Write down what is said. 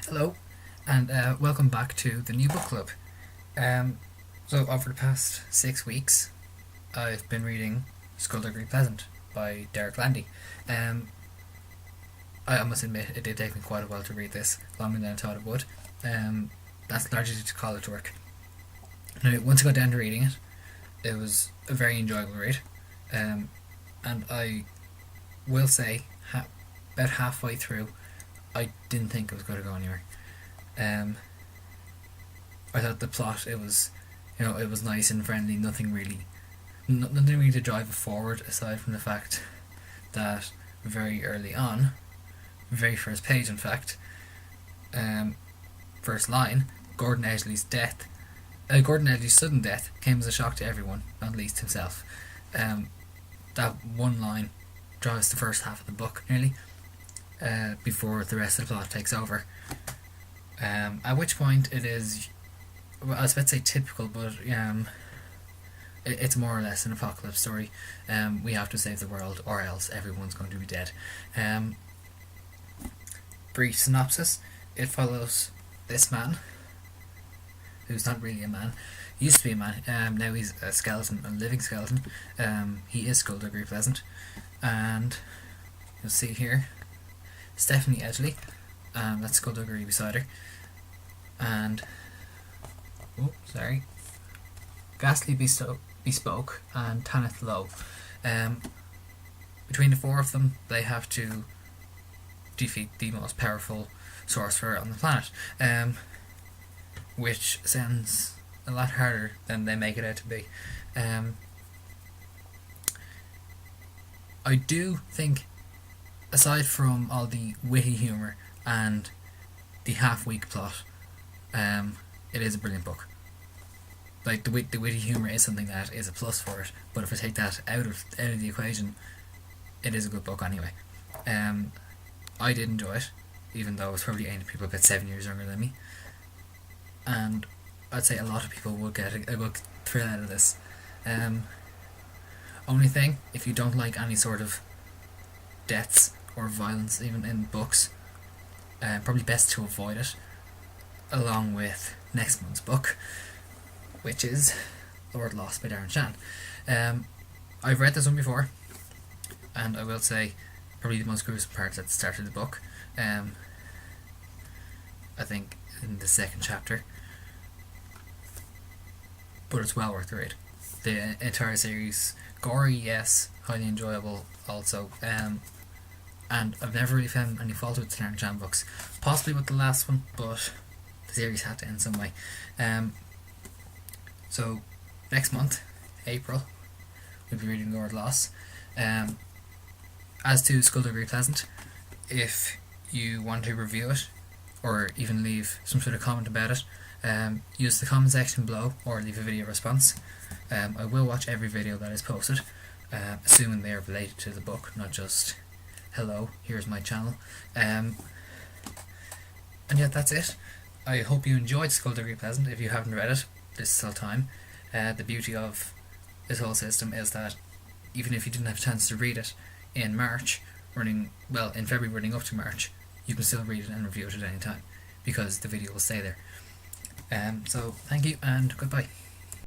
Hello, and welcome back to the New Book Club. So over the past 6 weeks, I've been reading Skulduggery Pleasant by Darren. I must admit, it did take me quite a while to read this, longer than I thought it would. That's largely due to college work. Now, once I got down to reading it, it was a very enjoyable read, and I will say, about halfway through, I didn't think it was going to go anywhere. I thought the plot, it was nice and friendly. Nothing really to drive it forward, aside from the fact that very early on, very first page in fact, first line, Gordon Edgley's sudden death came as a shock to everyone, not least himself. That one line drives the first half of the book nearly, before the rest of the plot takes over. At which point it is, well, I was about to say typical, but it's more or less an apocalypse story. We have to save the world, or else everyone's going to be dead. Brief synopsis: it follows this man, who's not really a man. He used to be a man. Now he's a skeleton, a living skeleton. He is Skulduggery Pleasant, and you'll see here Stephanie Edgley, that's Skulduggery beside her, and Ghastly Bespoke and Tanith Lowe. Between the four of them, they have to defeat the most powerful sorcerer on the planet, which sounds a lot harder than they make it out to be. I do think, aside from all the witty humour and the half-weak plot, it is a brilliant book. Like, the witty humour is something that is a plus for it, but if I take that out of the equation, it is a good book anyway. I did enjoy it, even though it's probably aimed at people about 7 years younger than me, and I'd say a lot of people will get a good thrill out of this. Only thing, if you don't like any sort of deaths or violence even in books, probably best to avoid it, along with next month's book, which is Lord Lost by Darren Shan. I've read this one before, and I will say probably the most gruesome part at the start of the book. I think in the second chapter, but it's well worth the read. The entire series, gory, yes, highly enjoyable also, and I've never really found any fault with the Darren Shan books, possibly with the last one, but the series had to end some way. So next month, April, we'll be reading Lord Lost. As to Skulduggery Pleasant, if you want to review it, or even leave some sort of comment about it, use the comment section below, or leave a video response. I will watch every video that is posted, assuming they are related to the book, not just hello, here's my channel. And yeah, that's it. I hope you enjoyed Skulduggery Pleasant. If you haven't read it, this is still time. The beauty of this whole system is that even if you didn't have a chance to read it in March, in February running up to March, you can still read it and review it at any time, because the video will stay there. So thank you and goodbye.